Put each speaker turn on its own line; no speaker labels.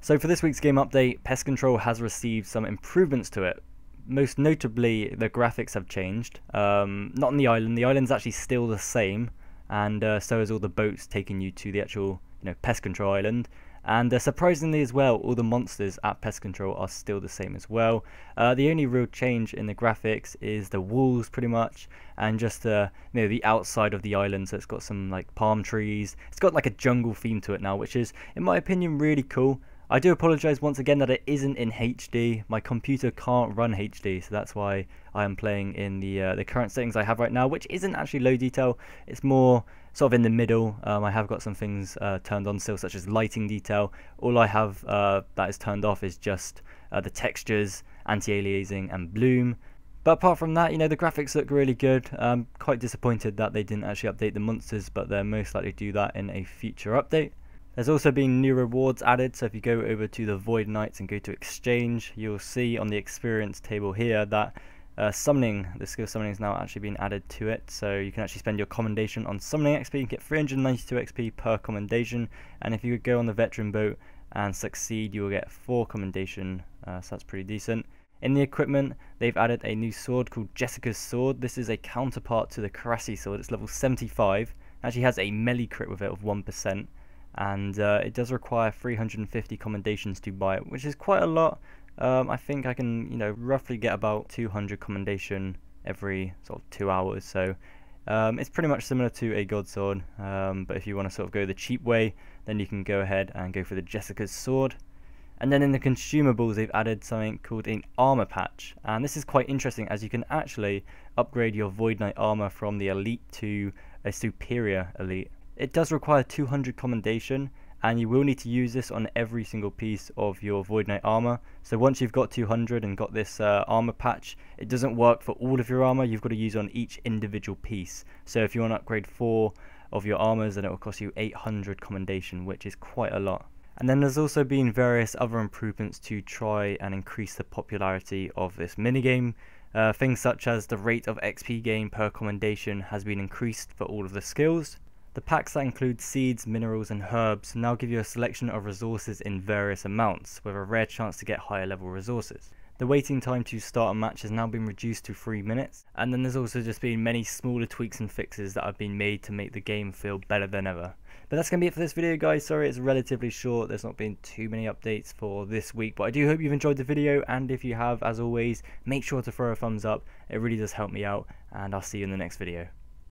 So for this week's game update, Pest Control has received some improvements to it. Most notably, the graphics have changed. Not on the island. The island's actually still the same, and so is all the boats taking you to the actual, Pest Control island. And surprisingly as well, all the monsters at Pest Control are still the same as well. The only real change in the graphics is the walls, pretty much, and just the outside of the island. So it's got some like palm trees. It's got like a jungle theme to it now, which is, in my opinion, really cool. I do apologise once again that it isn't in HD. My computer can't run HD, so that's why I am playing in the current settings I have right now, which isn't actually low detail. It's more sort of in the middle. I have got some things turned on still, such as lighting detail. All I have that is turned off is just the textures, anti-aliasing, and bloom. But apart from that, the graphics look really good. I'm quite disappointed that they didn't actually update the monsters, but they'll most likely do that in a future update. There's also been new rewards added, so if you go over to the Void Knights and go to Exchange, you'll see on the experience table here that the skill summoning is now actually been added to it. So you can actually spend your commendation on summoning XP and get 392 XP per commendation, and if you go on the veteran boat and succeed, you will get 4 commendation, so that's pretty decent. In the equipment, they've added a new sword called Jessica's Sword. This is a counterpart to the Karasi sword. It's level 75, actually has a melee crit with it of 1%. And it does require 350 commendations to buy it, which is quite a lot. I think I can, roughly get about 200 commendation every sort of 2 hours. So it's pretty much similar to a God Sword. But if you want to sort of go the cheap way, then you can go ahead and go for the Jessica's Sword. And then in the consumables, they've added something called an armor patch. And this is quite interesting, as you can actually upgrade your Void Knight armor from the elite to a superior elite. It does require 200 commendation, and you will need to use this on every single piece of your Void Knight armor. So once you've got 200 and got this armor patch, it doesn't work for all of your armor. You've got to use on each individual piece. So if you want to upgrade 4 of your armors, then it will cost you 800 commendation, which is quite a lot. And then there's also been various other improvements to try and increase the popularity of this minigame. Things such as the rate of XP gain per commendation has been increased for all of the skills. The packs that include seeds, minerals, and herbs now give you a selection of resources in various amounts, with a rare chance to get higher level resources. The waiting time to start a match has now been reduced to 3 minutes, and then there's also just been many smaller tweaks and fixes that have been made to make the game feel better than ever. But that's going to be it for this video, guys. Sorry it's relatively short, there's not been too many updates for this week, but I do hope you've enjoyed the video, and if you have, as always, make sure to throw a thumbs up. It really does help me out, and I'll see you in the next video.